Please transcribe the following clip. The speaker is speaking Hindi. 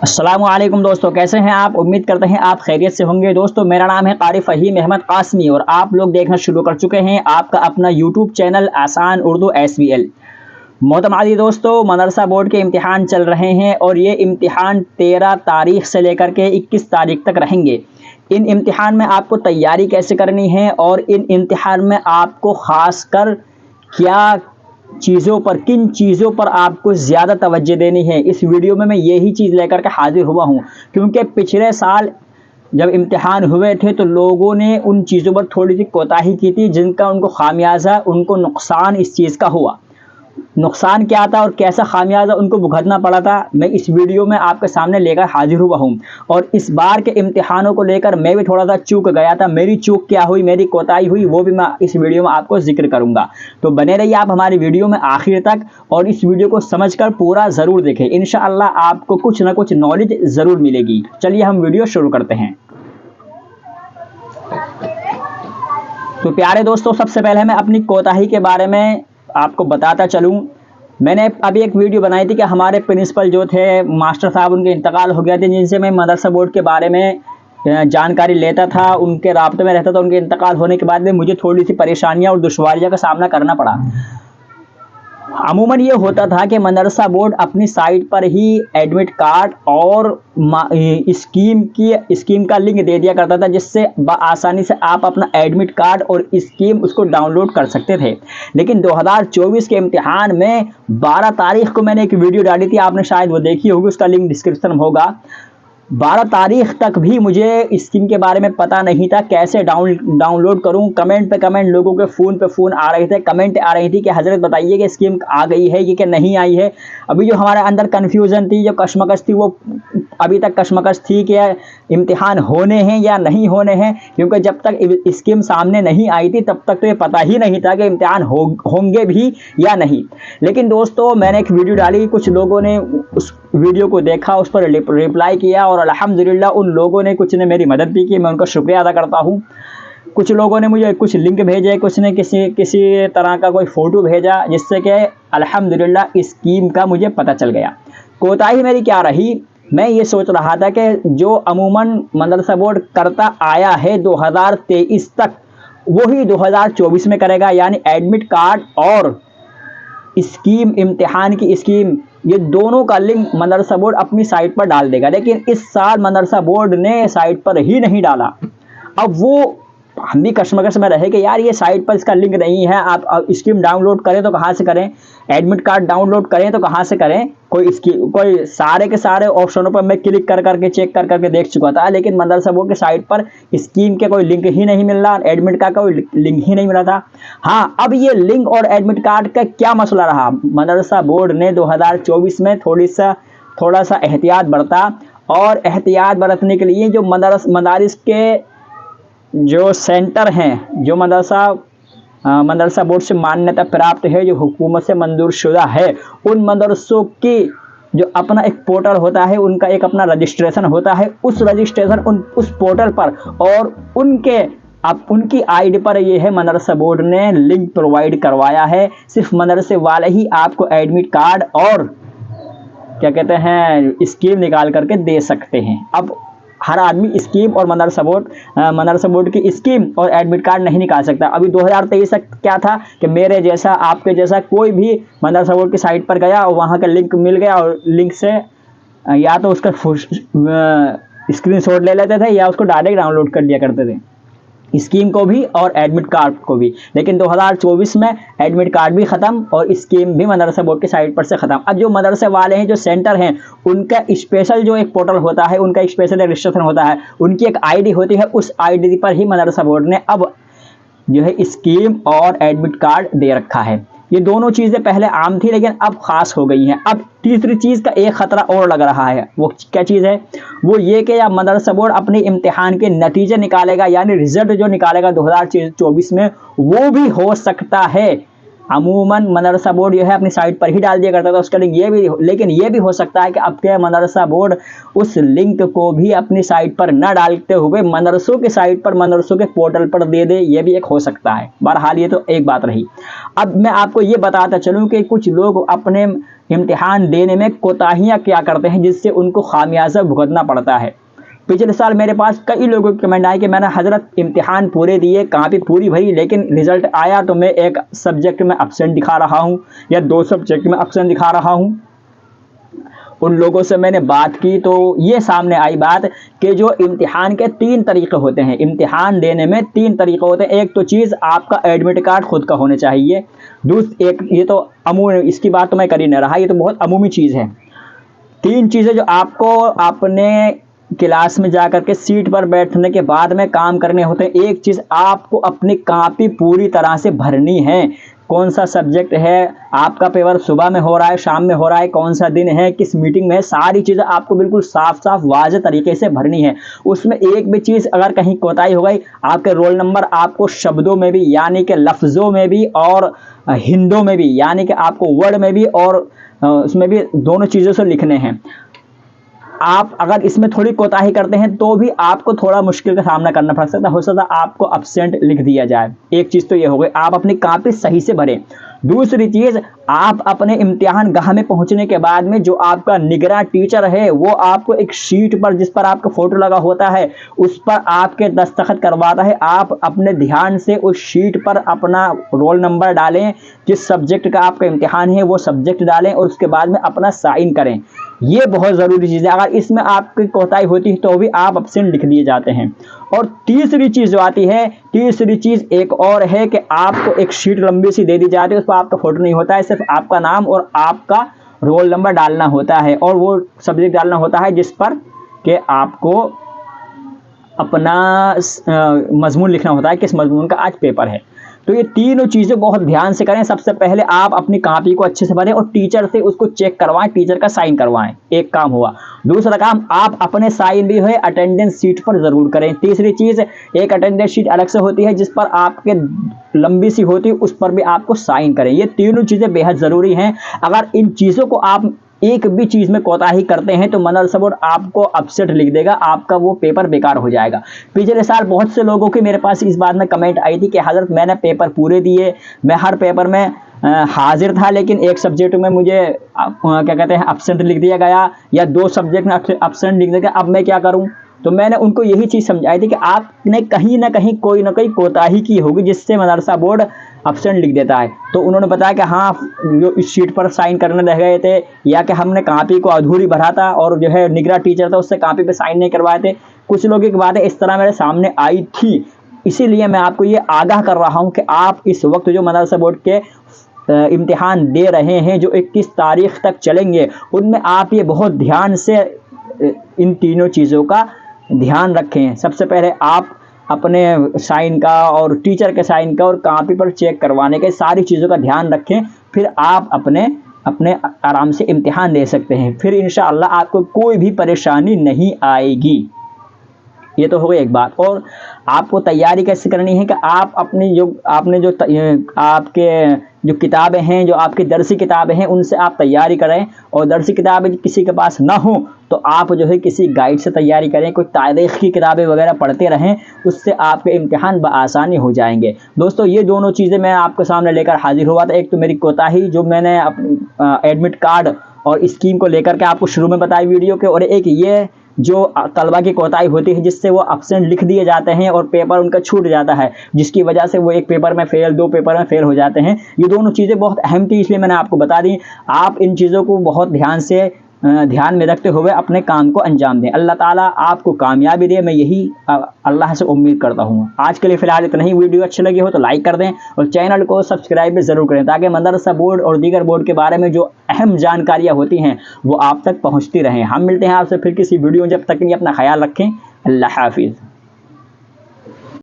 अस्सलामुअलैकुम दोस्तों, कैसे हैं आप। उम्मीद करते हैं आप खैरियत से होंगे। दोस्तों, मेरा नाम है क़ारी फ़हीम अहमद क़ासमी और आप लोग देखना शुरू कर चुके हैं आपका अपना यूट्यूब चैनल आसान उर्दू SVL। मोहतरम दोस्तों, मदरसा बोर्ड के इम्तिहान चल रहे हैं और ये इम्तिहान 13 तारीख से लेकर के 21 तारीख तक रहेंगे। इन इम्तिहान में आपको तैयारी कैसे करनी है और इन इम्तिहान में आपको ख़ासकर क्या चीज़ों पर, किन चीज़ों पर आपको ज़्यादा तवज्जो देनी है, इस वीडियो में मैं यही चीज़ लेकर के हाजिर हुआ हूँ। क्योंकि पिछले साल जब इम्तिहान हुए थे तो लोगों ने उन चीज़ों पर थोड़ी सी कोताही की थी, जिनका उनको खामियाजा, उनको नुकसान इस चीज़ का हुआ। नुकसान क्या था और कैसा खामियाजा उनको भुगतना पड़ा था, मैं इस वीडियो में आपके सामने लेकर हाजिर हुआ हूँ। और इस बार के इम्तिहानों को लेकर मैं भी थोड़ा सा चूक गया था। मेरी चूक क्या हुई, मेरी कोताही हुई, वो भी मैं इस वीडियो में आपको जिक्र करूँगा। तो बने रहिए आप हमारी वीडियो में आखिर तक और इस वीडियो को समझकर पूरा ज़रूर देखें। इंशाअल्लाह आपको कुछ ना कुछ नॉलेज ज़रूर मिलेगी। चलिए हम वीडियो शुरू करते हैं। तो प्यारे दोस्तों, सबसे पहले मैं अपनी कोताही के बारे में आपको बताता चलूं। मैंने अभी एक वीडियो बनाई थी कि हमारे प्रिंसिपल जो थे, मास्टर साहब, उनके इंतकाल हो गया थे, जिनसे मैं मदरसा बोर्ड के बारे में जानकारी लेता था, उनके राब्ते में रहता था। उनके इंतकाल होने के बाद में मुझे थोड़ी सी परेशानियां और दुश्वारियों का सामना करना पड़ा। अमूमन ये होता था कि मदरसा बोर्ड अपनी साइट पर ही एडमिट कार्ड और स्कीम का लिंक दे दिया करता था, जिससे आसानी से आप अपना एडमिट कार्ड और स्कीम उसको डाउनलोड कर सकते थे। लेकिन 2024 के इम्तिहान में 12 तारीख को मैंने एक वीडियो डाली थी, आपने शायद वो देखी होगी, उसका लिंक डिस्क्रिप्शन में होगा। 12 तारीख तक भी मुझे स्कीम के बारे में पता नहीं था, कैसे डाउनलोड करूं। कमेंट पे कमेंट, लोगों के फ़ोन पे फ़ोन आ रहे थे, कमेंट आ रही थी कि हज़रत बताइए कि स्कीम आ गई है, ये कि नहीं आई है। अभी जो हमारे अंदर कन्फ्यूज़न थी, जो कशमकश थी, वो अभी तक कशमकश थी कि इम्तिहान होने हैं या नहीं होने हैं। क्योंकि जब तक स्कीम सामने नहीं आई थी तब तक तो ये पता ही नहीं था कि इम्तिहान होंगे भी या नहीं। लेकिन दोस्तों, मैंने एक वीडियो डाली, कुछ लोगों ने उस वीडियो को देखा, उस पर रिप्लाई किया और अल्हम्दुलिल्लाह उन लोगों ने, कुछ ने मेरी मदद भी की, मैं उनका शुक्रिया अदा करता हूँ। कुछ लोगों ने मुझे कुछ लिंक भेजे, कुछ ने किसी तरह का कोई फ़ोटो भेजा, जिससे कि अल्हम्दुलिल्लाह स्कीम का मुझे पता चल गया। कोताही मेरी क्या रही, मैं ये सोच रहा था कि जो अमूमन मदरसा बोर्ड करता आया है 2023 तक, वही 2024 में करेगा। यानी एडमिट कार्ड और स्कीम, इम्तिहान की स्कीम, ये दोनों का लिंक मदरसा बोर्ड अपनी साइट पर डाल देगा। लेकिन इस साल मदरसा बोर्ड ने साइट पर ही नहीं डाला। अब वो हम भी कशमकश में रहे कि यार ये साइट पर इसका लिंक नहीं है, आप स्कीम डाउनलोड करें तो कहाँ से करें, एडमिट कार्ड डाउनलोड करें तो कहाँ से करें। कोई सारे के सारे ऑप्शनों पर मैं क्लिक कर करके चेक कर करके देख चुका था, लेकिन मदरसा बोर्ड की साइट पर स्कीम के कोई लिंक ही नहीं मिल रहा, एडमिट कार्ड का कोई लिंक ही नहीं मिल रहा था। हाँ, अब ये लिंक और एडमिट कार्ड का क्या मसला रहा, मदरसा बोर्ड ने 2024 में थोड़ा सा एहतियात बरता। और एहतियात बरतने के लिए जो मदारिस के जो सेंटर हैं, जो मदरसा बोर्ड से मान्यता प्राप्त है, जो हुकूमत से मंजूर शुदा है, उन मदरसों की जो अपना एक पोर्टल होता है, उनका एक अपना रजिस्ट्रेशन होता है, उस रजिस्ट्रेशन उस पोर्टल पर और उनकी आईडी पर ये है, मदरसा बोर्ड ने लिंक प्रोवाइड करवाया है। सिर्फ मदरसे वाले ही आपको एडमिट कार्ड और क्या कहते हैं स्कीम निकाल करके दे सकते हैं। अब हर आदमी स्कीम और मदरसा बोर्ड की स्कीम और एडमिट कार्ड नहीं निकाल सकता। अभी 2023 तक क्या था कि मेरे जैसा, आपके जैसा कोई भी मदरसा बोर्ड की साइट पर गया और वहाँ का लिंक मिल गया और लिंक से या तो उसका स्क्रीनशॉट ले लेते थे या उसको डायरेक्ट डाउनलोड कर लिया करते थे, स्कीम को भी और एडमिट कार्ड को भी। लेकिन 2024 में एडमिट कार्ड भी ख़त्म और स्कीम भी मदरसा बोर्ड की साइट पर से ख़त्म। अब जो मदरसे वाले हैं, जो सेंटर हैं, उनका स्पेशल जो एक पोर्टल होता है, उनका एक स्पेशल रजिस्ट्रेशन होता है, उनकी एक आईडी होती है, उस आईडी पर ही मदरसा बोर्ड ने अब जो है स्कीम और एडमिट कार्ड दे रखा है। ये दोनों चीज़ें पहले आम थी लेकिन अब ख़ास हो गई हैं। अब तीसरी चीज़ का एक ख़तरा और लग रहा है। वो क्या चीज़ है, वो ये कि या मदरसा बोर्ड अपने इम्तिहान के नतीजे निकालेगा, यानी रिज़ल्ट जो निकालेगा 2024 में, वो भी हो सकता है। अमूमन मदरसा बोर्ड जो है अपनी साइट पर ही डाल दिया करता था उसका लिंक, लेकिन ये भी हो सकता है कि अब के मदरसा बोर्ड उस लिंक को भी अपनी साइट पर न डालते हुए मदरसों की साइट पर, मदरसों के पोर्टल पर दे दे, ये भी एक हो सकता है। बहरहाल ये तो एक बात रही। अब मैं आपको ये बताता चलूँ कि कुछ लोग अपने इम्तिहान देने में कोताहियाँ क्या करते हैं जिससे उनको खामियाजा भुगतना पड़ता है। पिछले साल मेरे पास कई लोगों के कमेंट आए कि मैंने हज़रत इम्तिहान पूरे दिए, कापी पूरी भरी, लेकिन रिजल्ट आया तो मैं एक सब्जेक्ट में एब्सेंट दिखा रहा हूँ या 2 सब्जेक्ट में एब्सेंट दिखा रहा हूँ। उन लोगों से मैंने बात की तो ये सामने आई बात कि जो इम्तिहान के 3 तरीक़े होते हैं, इम्तिहान देने में 3 तरीक़े होते हैं। एक तो चीज़ आपका एडमिट कार्ड खुद का होना चाहिए। ये तो इसकी बात तो मैं कर ही नहीं रहा, ये तो बहुत अमूमी चीज़ है। 3 चीज़ें जो आपको अपने क्लास में जाकर के सीट पर बैठने के बाद में काम करने होते हैं। एक चीज़, आपको अपनी कॉपी पूरी तरह से भरनी है। कौन सा सब्जेक्ट है, आपका पेपर सुबह में हो रहा है, शाम में हो रहा है, कौन सा दिन है, किस मीटिंग में है, सारी चीज़ें आपको बिल्कुल साफ साफ वाज़ेह तरीके से भरनी है। उसमें एक भी चीज़ अगर कहीं कोताही हो गई, आपके रोल नंबर आपको शब्दों में भी यानी कि लफ्ज़ों में भी और हिंदों में भी यानी कि आपको वर्ड में भी और उसमें भी दोनों चीज़ों से लिखने हैं। आप अगर इसमें थोड़ी कोताही करते हैं तो भी आपको थोड़ा मुश्किल का सामना करना पड़ सकता है। हो सकता है आपको एब्सेंट लिख दिया जाए। एक चीज़ तो ये हो गई, आप अपनी कॉपी सही से भरें। दूसरी चीज़, आप अपने इम्तिहान गाह में पहुंचने के बाद में जो आपका निगरान टीचर है वो आपको एक शीट पर जिस पर आपका फ़ोटो लगा होता है उस पर आपके दस्तखत करवाता है। आप अपने ध्यान से उस शीट पर अपना रोल नंबर डालें, जिस सब्जेक्ट का आपका इम्तिहान है वो सब्जेक्ट डालें और उसके बाद में अपना साइन करें। ये बहुत ज़रूरी चीज़ है। अगर इसमें आपकी कोताही होती है तो भी आप एब्सेंट लिख दिए जाते हैं। और तीसरी चीज़ जो आती है, तीसरी चीज़ एक और है कि आपको एक शीट लंबी सी दे दी जाती है, उस पर आपका फ़ोटो नहीं होता है, सिर्फ आपका नाम और आपका रोल नंबर डालना होता है और वो सब्जेक्ट डालना होता है जिस पर कि आपको अपना मजमून लिखना होता है, किस मजमून का आज पेपर है। तो ये तीनों चीज़ें बहुत ध्यान से करें। सबसे पहले आप अपनी कॉपी को अच्छे से भरें और टीचर से उसको चेक करवाएं, टीचर का साइन करवाएं, एक काम हुआ। दूसरा काम, आप अपने साइन भी है अटेंडेंस शीट पर ज़रूर करें। तीसरी चीज़, एक अटेंडेंस शीट अलग से होती है जिस पर आपके लंबी सी होती है, उस पर भी आपको साइन करें। ये तीनों चीज़ें बेहद ज़रूरी हैं। अगर इन चीज़ों को आप एक भी चीज़ में कोताही करते हैं तो मदरसा बोर्ड आपको अपसेट लिख देगा, आपका वो पेपर बेकार हो जाएगा। पिछले साल बहुत से लोगों की मेरे पास इस बात में कमेंट आई थी कि हज़रत मैंने पेपर पूरे दिए, मैं हर पेपर में हाजिर था, लेकिन एक सब्जेक्ट में मुझे क्या कहते हैं अपसेंट लिख दिया गया या 2 सब्जेक्ट में अपसेंट लिख दिया गया, अब मैं क्या करूँ। तो मैंने उनको यही चीज़ समझाई थी कि आपने कहीं ना कहीं कोई ना कोई कोताही की होगी जिससे मदरसा बोर्ड अपसेंट लिख देता है। तो उन्होंने बताया कि हाँ, जो इस शीट पर साइन करने रह गए थे या कि हमने कॉपी को अधूरी भरा था और जो है निगरान टीचर था उससे कॉपी पे साइन नहीं करवाए थे। कुछ लोगों की बातें इस तरह मेरे सामने आई थी, इसीलिए मैं आपको ये आगाह कर रहा हूँ कि आप इस वक्त जो मदरसा बोर्ड के इम्तिहान दे रहे हैं जो 21 तारीख तक चलेंगे, उनमें आप ये बहुत ध्यान से इन तीनों चीज़ों का ध्यान रखें। सबसे पहले आप अपने साइन का और टीचर के साइन का और कॉपी पर चेक करवाने के सारी चीज़ों का ध्यान रखें, फिर आप अपने आराम से इम्तिहान दे सकते हैं। फिर इंशाअल्लाह आपको कोई भी परेशानी नहीं आएगी। ये तो हो गई एक बात। और आपको तैयारी कैसे करनी है कि आप अपनी आपके जो किताबें हैं, जो आपकी दरसी किताबें हैं, उनसे आप तैयारी करें। और दरसी किताबें किसी के पास ना हो तो आप जो है किसी गाइड से तैयारी करें, कोई तारीख़ की किताबें वगैरह पढ़ते रहें, उससे आपके इम्तिहान बआसानी हो जाएंगे। दोस्तों, ये दोनों चीज़ें मैं आपके सामने लेकर हाजिर हुआ था। एक तो मेरी कोताही जो मैंने अपनी एडमिट कार्ड और स्कीम को लेकर के आपको शुरू में बताई वीडियो के, और एक ये जो तलबा की कोताही होती है जिससे वो एब्सेंट लिख दिए जाते हैं और पेपर उनका छूट जाता है, जिसकी वजह से वो एक पेपर में फेल, 2 पेपर में फेल हो जाते हैं। ये दोनों चीज़ें बहुत अहम थी, इसलिए मैंने आपको बता दी। आप इन चीज़ों को बहुत ध्यान में रखते हुए अपने काम को अंजाम दें। अल्लाह ताला आपको कामयाबी दे, मैं यही अल्लाह से उम्मीद करता हूँ। आज के लिए फ़िलहाल इतना ही। वीडियो अच्छी लगी हो तो लाइक कर दें और चैनल को सब्सक्राइब भी ज़रूर करें ताकि मदरसा बोर्ड और दीगर बोर्ड के बारे में जो अहम जानकारियाँ होती हैं वो आप तक पहुँचती रहें। हम मिलते हैं आपसे फिर किसी वीडियो में, जब तक के लिए अपना ख्याल रखें। अल्लाह हाफिज़।